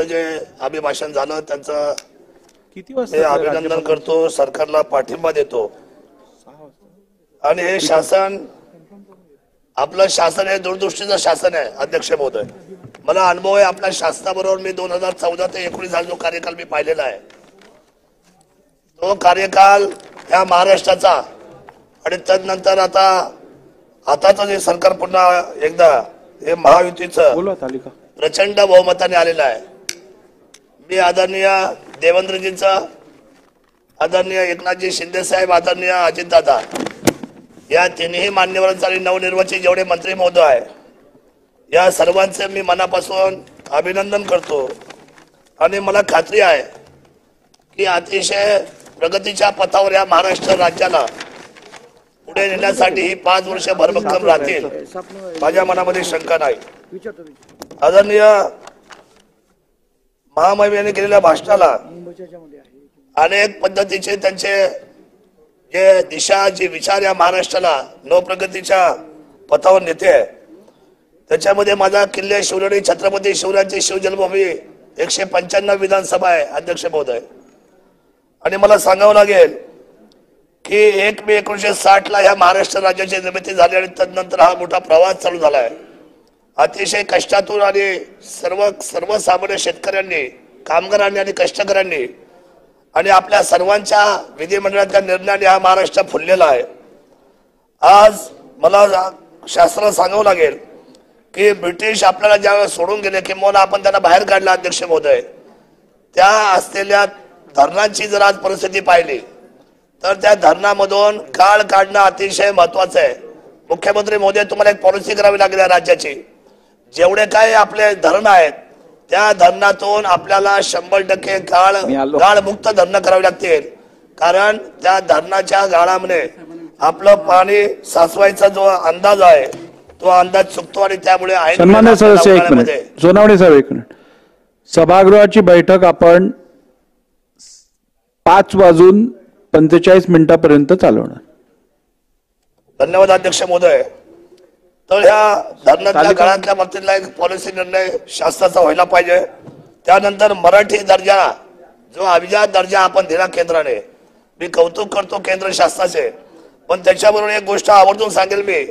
जे अभिभाषण झालं त्यांचं किती मी वाजता अभिनंदन करतो, सरकारला पाठिंबा देतो. आणि हे शासन आपलं शासन हे दूरदृष्टीचं शासन आहे. अध्यक्ष महोदय, मला अनुभव आहे आपल्या शासनाबरोबर. मी 2014 ते 19 हा जो कार्यकाल मी पाहिलेला आहे, तो कार्यकाल या महाराष्ट्राचा आणि तदनंतर आताचं जे सरकार पुन्हा एकदा हे महायुतीचं प्रचंड बहुमताने आलेलं आहे. मी आदरणीय देवेंद्रजींचा, आदरणीय एकनाथजी शिंदे साहेब, आदरणीय अजितदादा या तिन्ही मान्यवरांचा आणि नवनिर्वाचित जेवढे मंत्री महोदय आहे या सर्वांचे मी मनापासून अभिनंदन करतो. आणि मला खात्री आहे की अतिशय प्रगतीच्या पथावर या महाराष्ट्र राज्याला पुढे नेण्यासाठी ही 5 वर्ष भरभक्कम राहतील, माझ्या मनामध्ये शंका नाही. आदरणीय महामहिम यांनी केलेल्या भाषणाला अनेक पद्धतीचे त्यांचे जे दिशा, जे विचार या महाराष्ट्राला नवप्रगतीच्या पथावर नेते आहे. त्याच्यामध्ये माझा किल्ले शिवनेरी छत्रपती शिवरायांची शिवजन्मभूमी 195 विधानसभा आहे अध्यक्ष महोदय. आणि मला सांगावं लागेल की 1 मे 1960 ला या महाराष्ट्र राज्याची निर्मिती झाली आणि तदनंतर हा मोठा प्रवास चालू झाला आहे. अतिशय कष्टातून आणि सर्वसामान्य शेतकऱ्यांनी, कामगारांनी आणि कष्टकऱ्यांनी आणि आपल्या सर्वांच्या विधिमंडळाच्या निर्णयाने हा महाराष्ट्र फुललेला आहे. आज मला शास्त्राला सांगावं लागेल की ब्रिटिश आपल्याला ज्यावेळेस सोडून गेले किंवा आपण त्यांना बाहेर काढला अध्यक्ष महोदय, त्या असलेल्या धरणांची जर आज परिस्थिती पाहिली तर त्या धरणामधून काळ काढणं अतिशय महत्वाचं आहे. मुख्यमंत्री महोदय, तुम्हाला एक पॉलिसी करावी लागेल या राज्याची. जेवढे काय आपले धरण आहेत त्या धरणातून आपल्याला 100% गाळ मुक्त धरणं करावी लागतील. कारण त्या धरणाच्या गाळामध्ये आपलं पाणी साचवायचा जो अंदाज आहे तो अंदाज चुकतो आणि त्यामुळे सन्मान्य सदस्य एक मिनिट, सोनावणे साहेब एक मिनिट. सभागृहाची बैठक आपण 5:45 चालवणार. धन्यवाद अध्यक्ष महोदय. तर ह्या धरणाच्या गाळातल्या बाबतीतला एक पॉलिसी निर्णय शासनाचा व्हायला पाहिजे. त्यानंतर मराठी दर्जा, जो अभिजात दर्जा आपण दिला केंद्राने, मी कौतुक करतो केंद्र शासनाचे. पण त्याच्याबरोबर एक गोष्ट आवर्जून सांगेल मी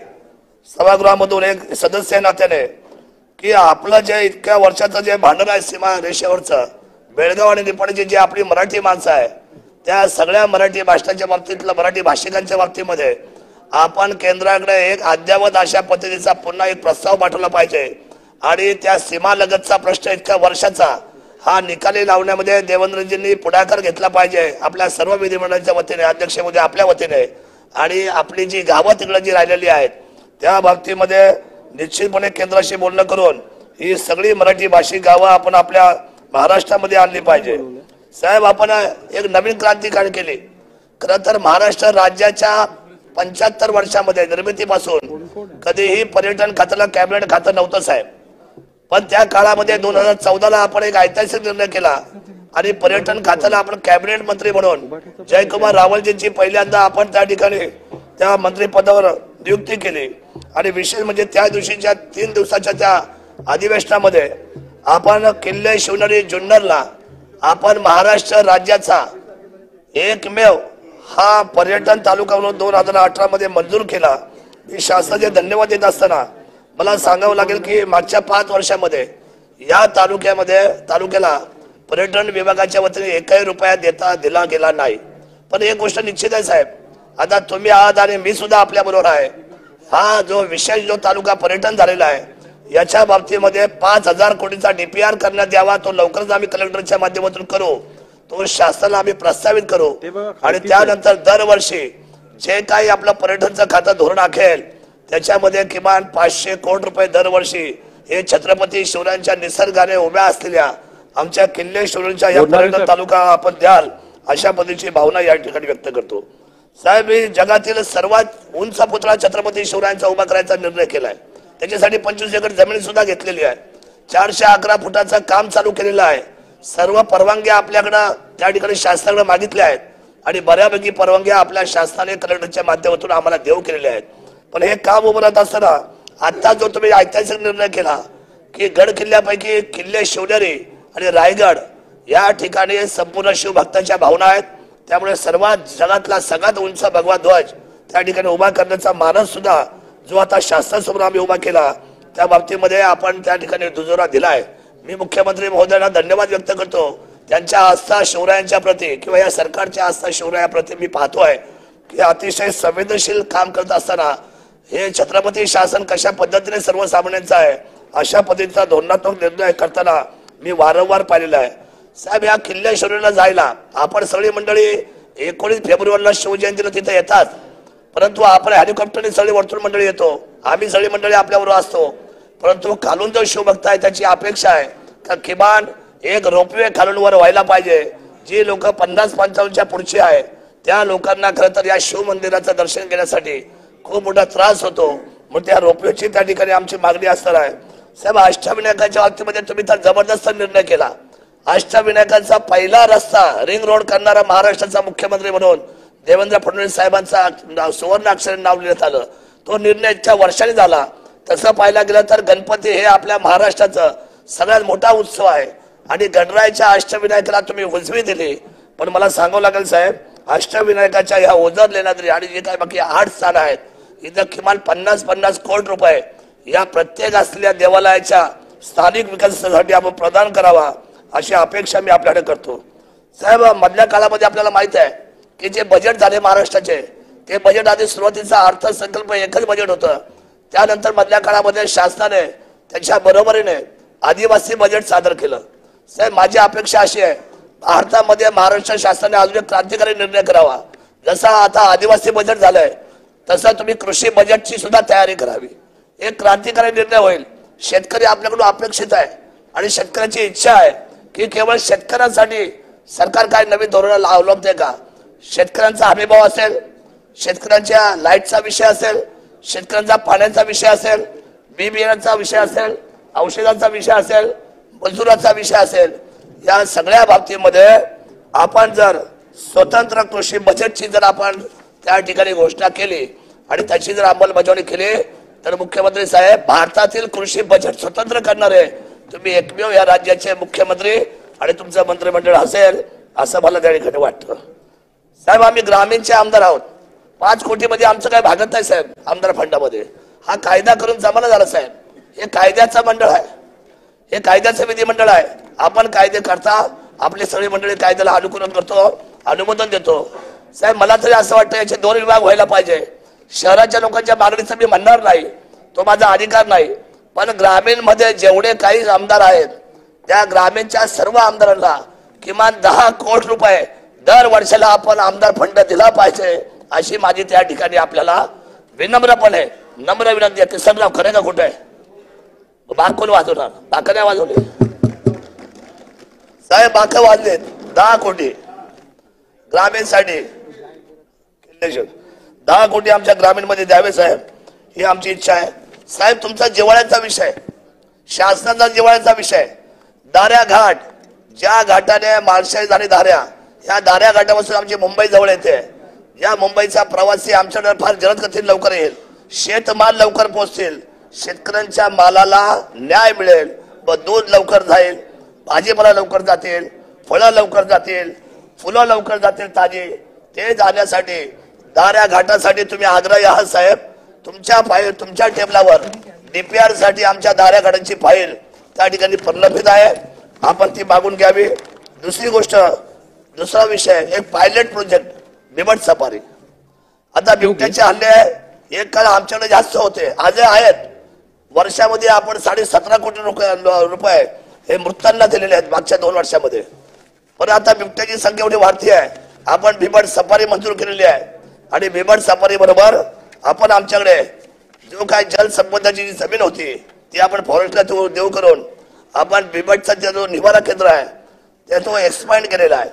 सभागृहामधून एक सदस्य नात्याने, की आपलं जे इतक्या वर्षाचं जे भांडण आहे सीमा रेषेवरचं, बेळगाव आणि निपाणीची जी आपली मराठी माणसं आहे, त्या सगळ्या मराठी भाषणाच्या बाबतीतलं, मराठी भाषिकांच्या बाबतीमध्ये आपण केंद्राकडे एक अद्यावत अशा पद्धतीचा पुन्हा एक प्रस्ताव पाठवला पाहिजे. आणि त्या सीमालगतचा प्रश्न इतक्या वर्षाचा हा निकाली लावण्यामध्ये देवेंद्रजींनी पुढाकार घेतला पाहिजे आपल्या सर्व विधिमंडळाच्या वतीने, अध्यक्ष महोदय आपल्या वतीने. आणि आपली जी गावं तिकडे जी राहिलेली आहेत त्या बाबतीमध्ये निश्चितपणे केंद्राशी बोलणं करून ही सगळी मराठी भाषिक गावं आपण आपल्या महाराष्ट्रामध्ये आणली पाहिजे. साहेब, आपण एक नवीन क्रांती केली. खरं तर महाराष्ट्र राज्याच्या 75 वर्षामध्ये निर्मितीपासून कधीही पर्यटन खात्याला कॅबिनेट खातं नव्हतं साहेब. पण त्या काळामध्ये 2014ला आपण एक ऐतिहासिक निर्णय केला आणि पर्यटन खात्याला आपण कॅबिनेट मंत्री म्हणून जयकुमार रावलजींची पहिल्यांदा आपण त्या ठिकाणी त्या मंत्रिपदावर नियुक्ती केली. आणि विशेष म्हणजे त्या दिवशीच्या 3 दिवसाच्या त्या अधिवेशनामध्ये आपण किल्ले शिवनेरी जुन्नरला आपण महाराष्ट्र राज्याचा एकमेव हा पर्यटन तालुका म्हणून 2018 मध्ये मंजूर केला. मी शासनाचे धन्यवाद देत असताना मला सांगावं लागेल की मागच्या 5 वर्षामध्ये या तालुक्याला पर्यटन विभागाच्या वतीने 1 रुपया दिला गेला नाही. पण एक गोष्ट निश्चित आहे साहेब, आता तुम्ही आहात आणि मी सुद्धा आपल्या बरोबर आहे. हा जो विशेष जो तालुका पर्यटन झालेला आहे याच्या बाबतीमध्ये 5,000 कोटीचा DPR करण्यात यावा. तो लवकरच आम्ही कलेक्टरच्या माध्यमातून करू, तो शासनाला आम्ही प्रस्तावित करू. आणि त्यानंतर दरवर्षी जे काही आपलं पर्यटनचं खातं धोरण आखेल त्याच्यामध्ये किमान 500 कोटी रुपये दरवर्षी हे छत्रपती शिवरायांच्या निसर्गाने उभ्या असलेल्या आमच्या किल्ले शिवनेरीच्या या पर्यटन तालुका आपण द्याल, अशा पद्धतीची भावना या ठिकाणी व्यक्त करतो. साहेब, जगातील सर्वात उंच पुतळा छत्रपती शिवरायांचा उभा करायचा निर्णय केलाय. त्याच्यासाठी 25 एकर जमीन सुद्धा घेतलेली आहे. 411 फुटाचं काम चालू केलेलं आहे. सर्व परवानग्या आपल्याकडे त्या ठिकाणी शासनाकडे मागितल्या आहेत आणि बऱ्यापैकी परवानग्या आपल्या शासनाने कलेक्टरच्या माध्यमातून आम्हाला देऊ केलेल्या आहेत. पण हे काम उभं राहत असताना आता जो तुम्ही ऐतिहासिक निर्णय केला की गड किल्ल्यापैकी किल्ले शिवनेरी आणि रायगड या ठिकाणी संपूर्ण शिवभक्तांच्या भावना आहेत. त्यामुळे सर्वात जगातला सगळ्यात उंच भगवा ध्वज त्या ठिकाणी उभा करण्याचा मानस सुद्धा जो आता शासनासमोर आम्ही उभा केला त्या बाबतीमध्ये आपण त्या ठिकाणी दुजोरा दिलाय. मी मुख्यमंत्री महोदयांना धन्यवाद व्यक्त करतो. त्यांच्या आस्था शिवरायांच्या प्रती किंवा या सरकारच्या आस्था शिवरायाप्रती मी पाहतोय की अतिशय संवेदनशील काम करत असताना हे छत्रपती शासन कशा पद्धतीने सर्वसामान्यांचं आहे अशा पद्धतीचा धोरणात्मक निर्णय करताना मी वारंवार पाहिलेला आहे. साहेब, या किल्ले शरीराला जायला आपण सगळी मंडळी 19 फेब्रुवारीला शिवजयंतीला तिथे येतात, परंतु आपण हेलिकॉप्टरने सगळी वर्तुळ मंडळी येतो. आम्ही सगळी मंडळी आपल्याबरोबर असतो, परंतु खालून जो शिवभक्त आहे त्याची अपेक्षा आहे का किमान एक रोपवे खालून वर व्हायला पाहिजे. जी लोक 50-55च्या पुढची आहे त्या लोकांना खरं तर या शिव मंदिराचं दर्शन घेण्यासाठी खूप मोठा त्रास होतो. मग त्या रोपवेची त्या ठिकाणी आमची मागणी असणार आहे. साहेब, अष्टविनायकाच्या बाबतीमध्ये तुम्ही तर जबरदस्त निर्णय केला. अष्टविनायकांचा पहिला रस्ता रिंग रोड करणारा महाराष्ट्राचा मुख्यमंत्री म्हणून देवेंद्र फडणवीस साहेबांचा सुवर्ण अक्षराने नाव लिहिण्यात आलं. तो निर्णय इतक्या वर्षांनी झाला. तसं पाहायला गेलं तर गणपती हे आपल्या महाराष्ट्राचं सगळ्यात मोठा उत्सव आहे आणि गणरायाच्या अष्टविनायकाला तुम्ही उजवी दिली. पण मला सांगावं लागेल साहेब, अष्टविनायकाच्या ह्या ओझर लेण्याद्री आणि जे काही बाकी 8 स्थान आहेत इथं किमान 50-50 कोटी रुपये या प्रत्येक असलेल्या देवालयाच्या स्थानिक विकासासाठी आपण प्रदान करावा अशी अपेक्षा मी आपल्याकडे करतो. साहेब, मधल्या काळामध्ये आपल्याला माहित आहे की जे बजेट झाले महाराष्ट्राचे ते बजेट आधी सुरुवातीचा अर्थसंकल्प एकच बजेट होतं. त्यानंतर मधल्या काळामध्ये शासनाने त्याच्या बरोबरीने आदिवासी बजेट सादर केलं. साहेब, माझी अपेक्षा अशी आहे भारतामध्ये महाराष्ट्र शासनाने अजून एक क्रांतिकारी निर्णय करावा. जसा आता आदिवासी बजेट झालंय तसं तुम्ही कृषी बजेटची सुद्धा तयारी करावी. एक क्रांतिकारी निर्णय होईल. शेतकरी आपल्याकडून अपेक्षित आहे आणि शेतकऱ्याची इच्छा आहे की केवळ शेतकऱ्यांसाठी सरकार काय नवीन धोरण अवलंबते का. शेतकऱ्यांचा हमीभाव असेल, शेतकऱ्यांच्या लाईटचा विषय असेल, शेतकऱ्यांचा पाण्याचा विषय असेल, बी बियाण्याचा विषय असेल, औषधाचा विषय असेल, मजुराचा विषय असेल, या सगळ्या बाबतीमध्ये आपण जर स्वतंत्र कृषी बजेटची जर आपण त्या ठिकाणी घोषणा केली आणि त्याची जर अंमलबजावणी केली तर मुख्यमंत्री साहेब भारतातील कृषी बजेट स्वतंत्र करणारे तुम्ही एकमेव या राज्याचे मुख्यमंत्री आणि तुमचं मंत्रिमंडळ असेल असं मला त्या ठिकाणी वाटतं. साहेब, आम्ही ग्रामीणचे आमदार आहोत. 5 कोटीमध्ये आमचं काय भागत नाही साहेब. आमदार फंडामध्ये हा कायदा करून जमाना झाला साहेब. हे कायद्याचं मंडळ आहे, हे कायद्याचं विधिमंडळ आहे. आपण कायदे करता, आपली सगळी मंडळी कायद्याला अनुकूलन करतो, अनुमोदन देतो. साहेब, मला तरी असं वाटतं याचे 2 विभाग व्हायला पाहिजे. शहराच्या लोकांच्या मागणीचं मी म्हणणार नाही, तो माझा अधिकार नाही, पण ग्रामीण मध्ये जेवढे काही आमदार आहेत त्या ग्रामीणच्या सर्व आमदारांना किमान 10 कोटी रुपये दर वर्षाला आपण आमदार फंड दिला पाहिजे अशी माझी त्या ठिकाणी आपल्याला विनम्रपणे नम्र विनंती आहे. किसनराव खरे का कुठे आहे? बाकोल वाजवणार, बाका नाही वाजवले साहेब. बाका वाजलेत 10 कोटी ग्रामीणसाठी. 10 कोटी आमच्या ग्रामीण मध्ये द्यावे साहेब, ही आमची इच्छा आहे. साहेब, तुमचा जिव्हाळ्याचा विषय, शासनाचा जिव्हाळ्याचा विषय, दाऱ्या घाट, ज्या घाटाने माळशेज आणि दाऱ्या, या दाऱ्या घाटापासून आमची मुंबई जवळ येते. या मुंबईचा प्रवासी आमच्याकडे फार जलद गतीने लवकर येईल. शेतमाल लवकर पोहोचतील, शेतकऱ्यांच्या मालाला न्याय मिळेल व दूध लवकर जाईल, भाजीपाला लवकर जातील, फळं लवकर जातील, फुलं लवकर जातील ताजी. ते जाण्यासाठी दाऱ्या घाटासाठी तुम्ही आग्रही आहात साहेब. तुमच्या टेबलावर डीपीआर साठी आमच्या दाऱ्या घाटांची फाईल त्या ठिकाणी प्रलंबित आहे, आपण ती मागून घ्यावी. दुसरी गोष्ट, दुसरा विषय, एक पायलट प्रोजेक्ट बिबट सफारी. आता बिबट्याचे हल्ले एक काळ आमच्याकडे जास्त होते, आज आहेत. वर्षामध्ये आपण 17.5 कोटी रुपये हे मृतांना दिलेले आहेत मागच्या 2 वर्षामध्ये. पण आता बिबट्याची संख्या एवढी वाढती आहे, आपण बिबट सफारी मंजूर केलेली आहे आणि बिबट सफारी बरोबर आपण आमच्याकडे जो काय जलसंपदाची जी जमीन होती ती आपण फॉरेस्टला देऊ करून आपण बिबटचा जो निवारा केंद्र आहे ते तो एक्सपांड केलेला आहे.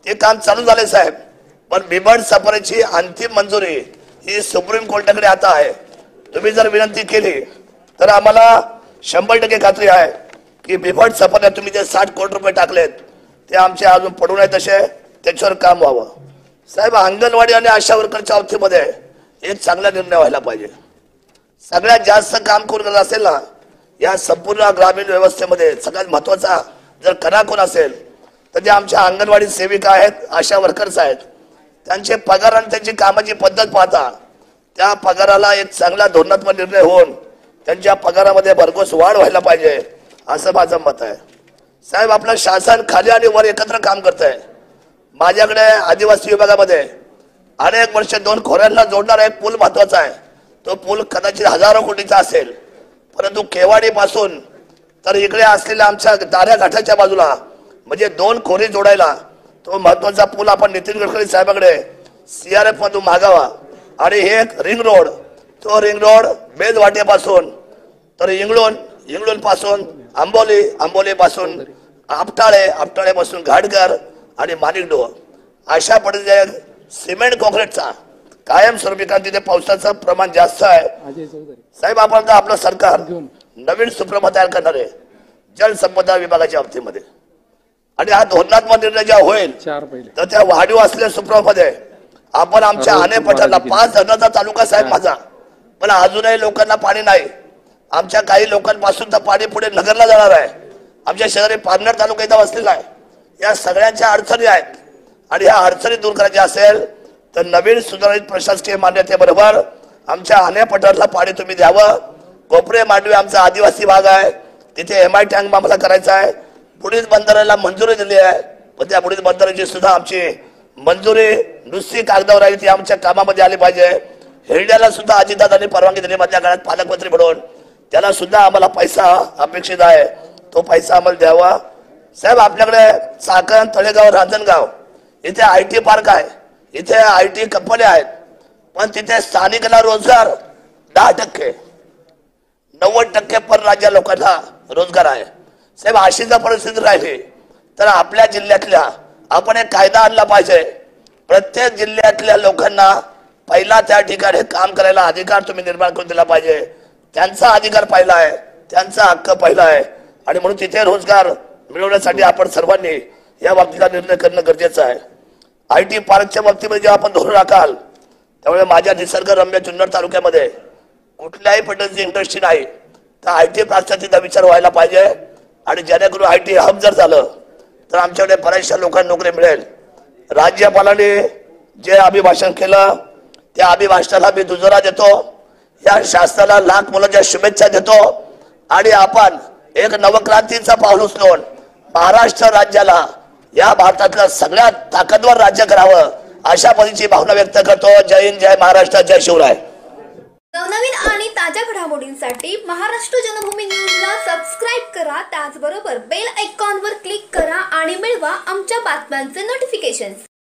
ते काम चालू झाले साहेब. पण बिबट सफारीची अंतिम मंजुरी ही सुप्रीम कोर्टाकडे आता आहे. तुम्ही जर विनंती केली तर आम्हाला 100% खात्री आहे की बिबट सफारीला तुम्ही जे 60 कोटी रुपये टाकलेत ते आमचे अजून पडून आहेत तसे, त्याच्यावर काम व्हावं. साहेब, अंगणवाडी आणि आशा वर्करच्या बाबतीमध्ये एक चांगला निर्णय व्हायला पाहिजे. सगळ्यात जास्त काम करून असेल ना या संपूर्ण ग्रामीण व्यवस्थेमध्ये सगळ्यात महत्वाचा जर कोण असेल तर ते आमच्या अंगणवाडी सेविका आहेत, आशा वर्कर्स आहेत. त्यांचे पगार आणि त्यांची कामाची पद्धत पाहता त्या पगाराला एक चांगला धोरणात्मक निर्णय होऊन त्यांच्या पगारामध्ये भरघोस वाढ व्हायला पाहिजे असं माझं मत आहे. साहेब, आपलं शासन खाली आणि वर एकत्र काम करत आहे. माझ्याकडे आदिवासी विभागामध्ये अनेक वर्ष 2 खोऱ्यांना जोडणारा एक पूल महत्वाचा आहे. तो पूल कदाचित हजारो कोटीचा असेल, परंतु केवाडी पासून तर इकडे असलेल्या आमच्या दाऱ्या घाटाच्या बाजूला म्हणजे 2 खोरी जोडायला तो महत्वाचा पूल आपण नितीन गडकरी साहेबांकडे CRF मधून मागावा. आणि हे एक रिंग रोड, तो रिंग रोड बेलवाटेपासून तर इंगळून पासून आंबोली पासून आपटाळे पासून घाटघर आणि माणिकडोह अशा पद्धतीने सिमेंट कॉन्क्रीटचा कायमस्वरूपी, कारण तिथे पावसाचं प्रमाण जास्त आहे. साहेब, आपण आपलं सरकार नवीन सुप्रम तयार करणार आहे जलसंपदा विभागाच्या बाबतीमध्ये. आणि हा धोरणात्मक निर्णय जेव्हा होईल तर त्या वाढीव असलेल्या सुप्रमध्ये आपण आमच्या आने पठाराला 5 धरणाचा तालुका साहेब माझा, पण अजूनही लोकांना पाणी नाही. आमच्या काही लोकांपासून तर पाणी पुढे नगरला जाणार आहे. आमच्या शेजारी पारनेर तालुका इथं वसलेला आहे. या सगळ्यांच्या अडचणी आहेत आणि ह्या अडचणी दूर करायच्या असेल तर नवीन सुधारित प्रशासकीय मान्यतेबरोबर आमच्या आने पठाराला पाणी तुम्ही द्यावं. कोपरे मांडवे आमचा आदिवासी भाग आहे, तिथे MI टँक आम्हाला करायचा आहे. बुडीत बंदराला मंजुरी दिली आहे, पण त्या बुडीत बंदराची सुद्धा आमची मंजुरी नुसती कागदावर आहे, ती आमच्या कामामध्ये आली पाहिजे. हेरड्याला सुद्धा अजितदादांनी परवानगी दिली मधल्या काळात पालकमंत्री म्हणून, त्याला सुद्धा आम्हाला पैसा अपेक्षित आहे, तो पैसा आम्हाला द्यावा. साहेब, आपल्याकडे चाकण, तळेगाव, रांजणगाव इथे IT पार्क आहे, इथे IT कंपन्या आहेत, पण तिथे स्थानिकांना रोजगार 10%, 90% परराज्य लोकांना रोजगार आहे. साहेब, अशी जर परिस्थिती राहिली तर आपल्या जिल्ह्यातल्या आपण एक कायदा आणला पाहिजे. प्रत्येक जिल्ह्यातल्या लोकांना पहिला त्या ठिकाणी काम करायला अधिकार तुम्ही निर्माण करून दिला पाहिजे. त्यांचा अधिकार पहिला आहे, त्यांचा हक्क पहिला आहे आणि म्हणून तिथे रोजगार मिळवण्यासाठी आपण सर्वांनी या बाबतीचा निर्णय करणं गरजेचं आहे. IT पार्कच्या बाबतीमध्ये जेव्हा आपण धोरण आखाल त्यामुळे माझ्या निसर्गरम्य जुन्नर तालुक्यामध्ये कुठल्याही पद्धतीची इंडस्ट्री नाही, तर IT पार्कचा तिथं विचार व्हायला पाहिजे. आणि जेणेकरून IT हब जर झालं तर आमच्याकडे बऱ्याचशा लोकांना नोकरी मिळेल. राज्यपालांनी जे अभिभाषण केलं त्या अभिभाषणाला मी दुजोरा देतो. या शासनाला लाख मुलांच्या शुभेच्छा देतो आणि आपण एक नवक्रांतीचा पाऊल उचलून महाराष्ट्र राज्याला या भारतातलं सगळ्यात ताकदवर राज्य करावं अशा पद्धतीची भावना व्यक्त करतो. जय हिंद, जय महाराष्ट्र, जय शिवराय. नवनवीन आणि ताज्या घडामोडींसाठी महाराष्ट्र जनभूमी न्यूजला सबस्क्राईब करा. त्याचबरोबर बेल आयकॉनवर क्लिक करा आणि मिळवा आमच्या बातम्यांचे नोटिफिकेशन्स.